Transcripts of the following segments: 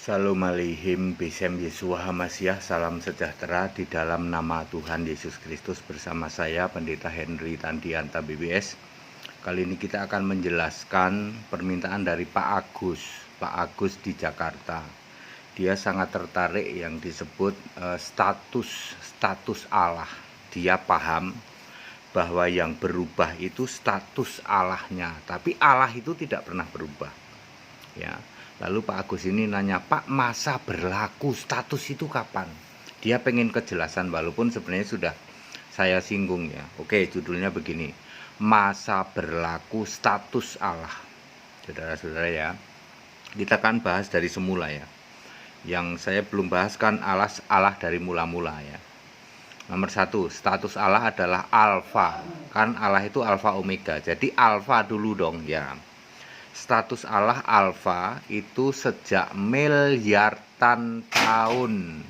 Shalom Aleihim, Besem Yeshua HaMashiach, salam sejahtera di dalam nama Tuhan Yesus Kristus bersama saya Pendeta Henry Tandianta BBS. Kali ini kita akan menjelaskan permintaan dari Pak Agus di Jakarta. Dia sangat tertarik yang disebut status Allah. Dia paham bahwa yang berubah itu status Allahnya, tapi Allah itu tidak pernah berubah. Ya. Lalu Pak Agus ini nanya, Pak, masa berlaku status itu kapan? Dia pengen kejelasan, walaupun sebenarnya sudah saya singgung ya. Oke, judulnya begini, masa berlaku status Allah. Saudara-saudara ya, kita kan bahas dari semula ya. Yang saya belum bahas kan Allah dari mula-mula ya. Nomor 1, status Allah adalah alfa. Kan Allah itu alfa omega, jadi alfa dulu dong ya. Status Allah alfa itu sejak miliaran tahun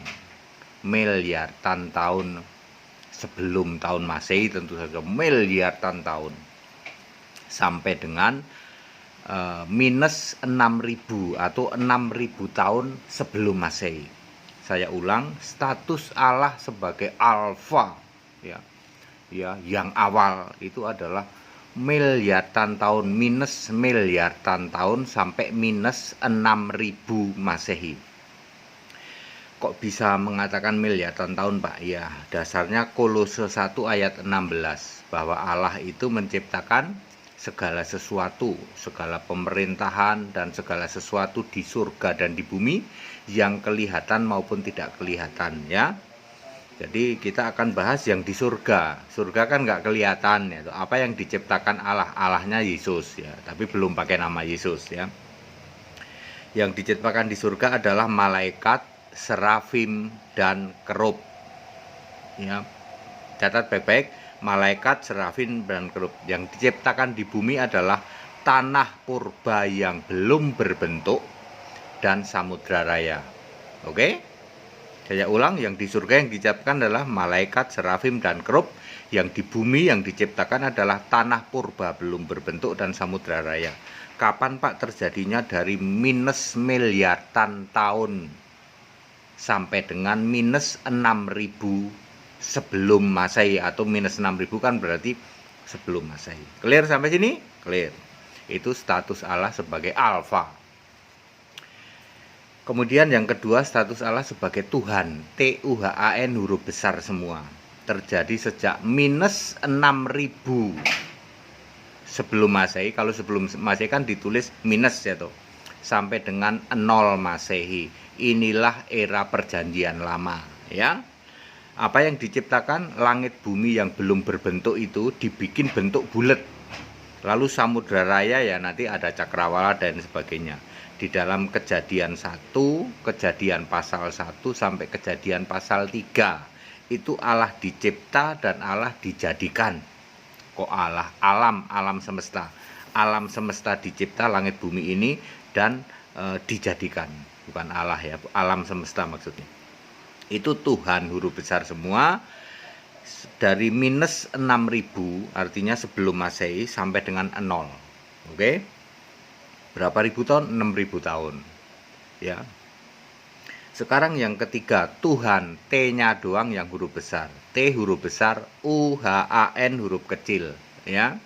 sebelum tahun Masehi, tentu saja miliaran tahun sampai dengan minus 6.000 atau 6.000 tahun sebelum Masehi. Saya ulang, status Allah sebagai alfa ya yang awal itu adalah miliaran tahun, minus miliaran tahun sampai minus 6.000 Masehi. Kok bisa mengatakan miliaran tahun, Pak? Ya, dasarnya Kolose 1 ayat 16 bahwa Allah itu menciptakan segala sesuatu, segala pemerintahan dan segala sesuatu di surga dan di bumi yang kelihatan maupun tidak kelihatan ya. Jadi kita akan bahas yang di surga. Surga kan nggak kelihatan ya. Apa yang diciptakan Allah, Allahnya Yesus ya. Tapi belum pakai nama Yesus ya. Yang diciptakan di surga adalah malaikat, serafim dan kerub. Ya. Catat baik-baik, malaikat, serafim dan kerub. Yang diciptakan di bumi adalah tanah purba yang belum berbentuk dan samudra raya. Oke? Saya ulang, yang di surga yang diciptakan adalah malaikat, serafim, dan kerub. Yang di bumi yang diciptakan adalah tanah purba belum berbentuk dan samudra raya. Kapan Pak terjadinya? Dari minus miliaran tahun sampai dengan minus 6.000 sebelum Masehi, atau minus 6.000 kan berarti sebelum Masehi. Clear sampai sini? Clear. Itu status Allah sebagai alfa. Kemudian yang kedua, status Allah sebagai Tuhan, Tuhan huruf besar semua. Terjadi sejak minus 6.000 sebelum Masehi. Kalau sebelum Masehi kan ditulis minus ya toh, sampai dengan 0 Masehi. Inilah era perjanjian lama ya. Apa yang diciptakan? Langit bumi yang belum berbentuk itu dibikin bentuk bulat. Lalu samudra raya ya, nanti ada cakrawala dan sebagainya. Di dalam Kejadian 1, Kejadian pasal 1 sampai Kejadian pasal 3 itu Allah dicipta dan Allah dijadikan. Kok Allah? Alam semesta. Alam semesta dicipta, langit bumi ini, dan dijadikan. Bukan Allah ya, alam semesta maksudnya. Itu Tuhan huruf besar semua. Dari minus 6.000 artinya sebelum Masehi sampai dengan 0. Oke? Berapa ribu tahun? 6.000 tahun ya. Sekarang yang ketiga, Tuhan, T-nya doang yang huruf besar, T huruf besar, UHAN huruf kecil ya.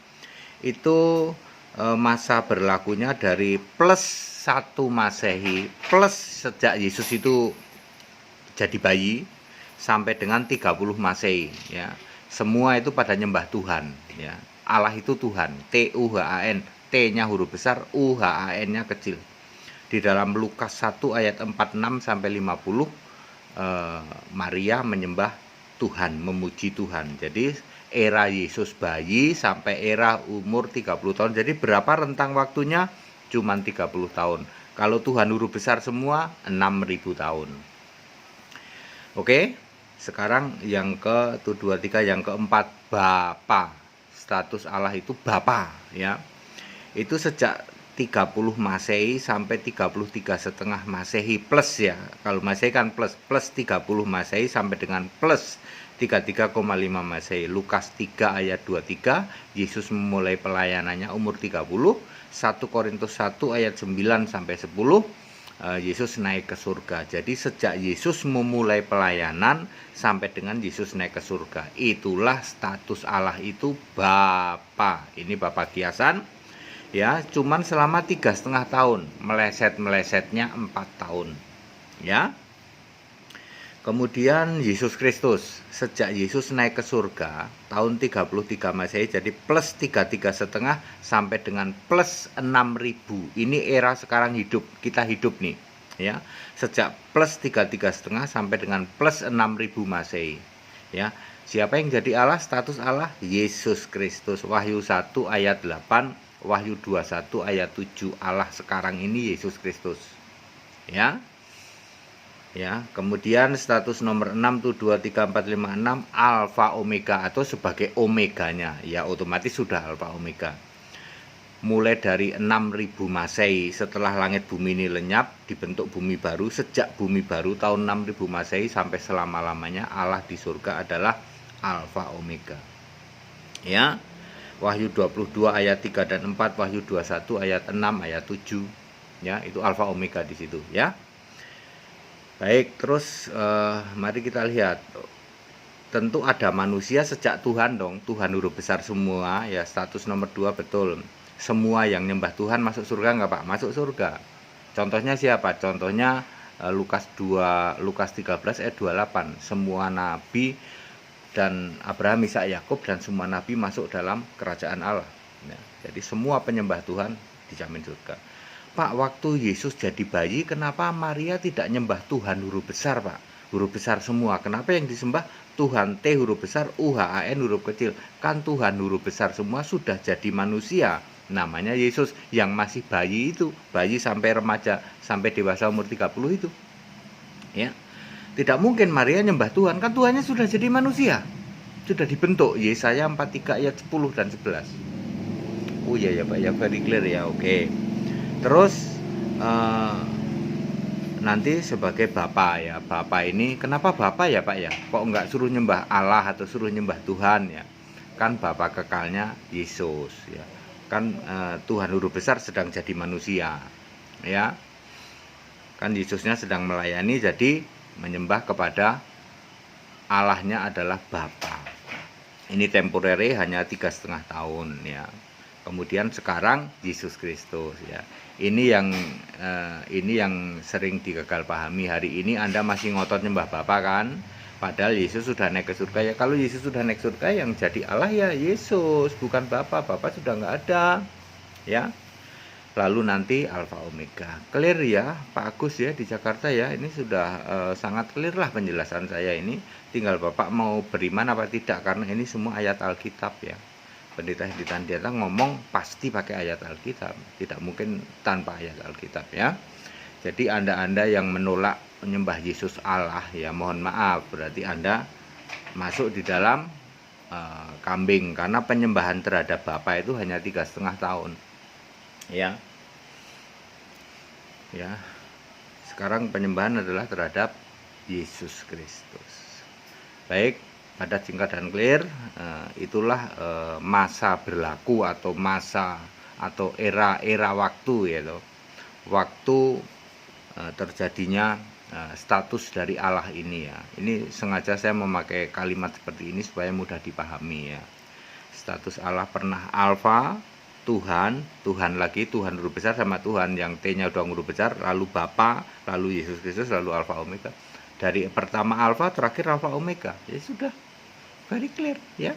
Itu masa berlakunya dari plus 1 Masehi plus sejak Yesus itu jadi bayi sampai dengan 30 Masehi ya. Semua itu pada nyembah Tuhan ya. Allah itu Tuhan, TUHAN, T-nya huruf besar, UHAN-nya kecil. Di dalam Lukas 1 ayat 46 sampai 50, Maria menyembah Tuhan, memuji Tuhan. Jadi era Yesus bayi sampai era umur 30 tahun. Jadi berapa rentang waktunya? Cuma 30 tahun. Kalau Tuhan huruf besar semua, 6.000 tahun. Oke, sekarang yang yang keempat, Bapa. Status Allah itu Bapa ya. Itu sejak 30 Masehi sampai 33,5 Masehi plus ya. Kalau Masehi kan plus 30 Masehi sampai dengan plus 33,5 Masehi. Lukas 3 ayat 23, Yesus memulai pelayanannya umur 30. 1 Korintus 1 ayat 9 sampai 10, Yesus naik ke surga. Jadi sejak Yesus memulai pelayanan sampai dengan Yesus naik ke surga, itulah status Allah itu Bapa. Ini Bapa kiasan, ya. Cuman selama 3,5 tahun, melesetnya 4 tahun, ya. Kemudian Yesus Kristus, sejak Yesus naik ke surga tahun 33 Masehi, jadi plus 33,5 sampai dengan plus 6.000. Ini era sekarang kita hidup nih, ya. Sejak plus 33,5 sampai dengan plus 6.000 Masehi, ya. Siapa yang jadi Allah? Status Allah Yesus Kristus. Wahyu 1 ayat 8, Wahyu 21 ayat 7. Allah sekarang ini Yesus Kristus, ya. Ya, kemudian status nomor 6 tuh 2, 3, 4, 5, 6 Alfa Omega atau sebagai Omeganya. Ya, otomatis sudah Alfa Omega. Mulai dari 6.000 Masehi, setelah langit bumi ini lenyap, dibentuk bumi baru. Sejak bumi baru tahun 6.000 Masehi sampai selama-lamanya Allah di surga adalah Alfa Omega. Ya. Wahyu 22 ayat 3 dan 4, Wahyu 21 ayat 6 ayat 7. Ya, itu Alfa Omega di situ, ya. Baik, terus mari kita lihat. Tentu ada manusia sejak Tuhan dong. Tuhan huruf besar semua, ya. Status nomor 2 betul. Semua yang nyembah Tuhan masuk surga nggak Pak? Masuk surga. Contohnya siapa? Contohnya Lukas 13 ayat 28. Semua nabi dan Abraham, Ishak, Yakub dan semua nabi masuk dalam kerajaan Allah. Ya, jadi semua penyembah Tuhan dijamin surga. Pak, waktu Yesus jadi bayi, kenapa Maria tidak nyembah Tuhan huruf besar, Pak? Huruf besar semua. Kenapa yang disembah Tuhan T huruf besar, UHAN huruf kecil? Kan Tuhan huruf besar semua sudah jadi manusia. Namanya Yesus yang masih bayi itu. Bayi sampai remaja, sampai dewasa umur 30 itu. Ya. Tidak mungkin Maria nyembah Tuhan. Kan Tuhannya sudah jadi manusia. Sudah dibentuk. Yesaya 43 ayat 10 dan 11. Oh iya ya Pak, ya very clear ya, oke. Terus nanti sebagai Bapak ya. Bapak ini kenapa Bapak ya Pak ya? Kok enggak suruh nyembah Allah atau suruh nyembah Tuhan ya? Kan Bapak kekalnya Yesus ya. Kan Tuhan huruf besar sedang jadi manusia, ya. Kan Yesusnya sedang melayani, jadi menyembah kepada Allahnya adalah Bapa. Ini temporary, hanya 3,5 tahun ya. Kemudian sekarang Yesus Kristus ya. Ini yang sering digagal pahami. Hari ini Anda masih ngotot nyembah Bapa kan? Padahal Yesus sudah naik ke surga ya. Kalau Yesus sudah naik ke surga, yang jadi Allah ya Yesus, bukan Bapa. Bapa sudah nggak ada, ya. Lalu nanti Alfa Omega. Clear ya Pak Agus ya di Jakarta ya. Ini sudah sangat clear lah penjelasan saya ini. Tinggal Bapak mau beriman apa tidak, karena ini semua ayat Alkitab ya. Pendeta Hendra ngomong pasti pakai ayat Alkitab, tidak mungkin tanpa ayat Alkitab ya. Jadi Anda yang menolak menyembah Yesus Allah ya, mohon maaf, berarti Anda masuk di dalam kambing, karena penyembahan terhadap Bapa itu hanya 3,5 tahun ya. Ya, sekarang penyembahan adalah terhadap Yesus Kristus. Baik, padat, singkat dan clear. Itulah masa berlaku atau masa atau era waktu ya, waktu terjadinya status dari Allah ini ya. Ini sengaja saya memakai kalimat seperti ini supaya mudah dipahami ya. Status Allah pernah Alfa, Tuhan lagi, Tuhan huruf besar sama Tuhan yang T-nya udah huruf besar, lalu Bapa, lalu Yesus Kristus, lalu Alfa Omega. Dari pertama Alfa, terakhir Alfa Omega. Ya sudah, very clear ya.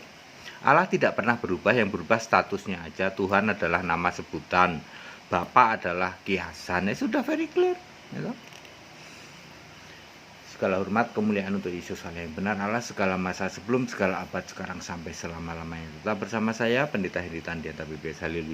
Allah tidak pernah berubah, yang berubah statusnya aja. Tuhan adalah nama sebutan, Bapa adalah kiasan. Ya sudah, very clear ya. Segala hormat kemuliaan untuk Yesus Allah yang benar Allah, segala masa sebelum, segala abad, sekarang sampai selama-lamanya. Tetap bersama saya Pendeta Hendra Tandiata BPS. Haleluya.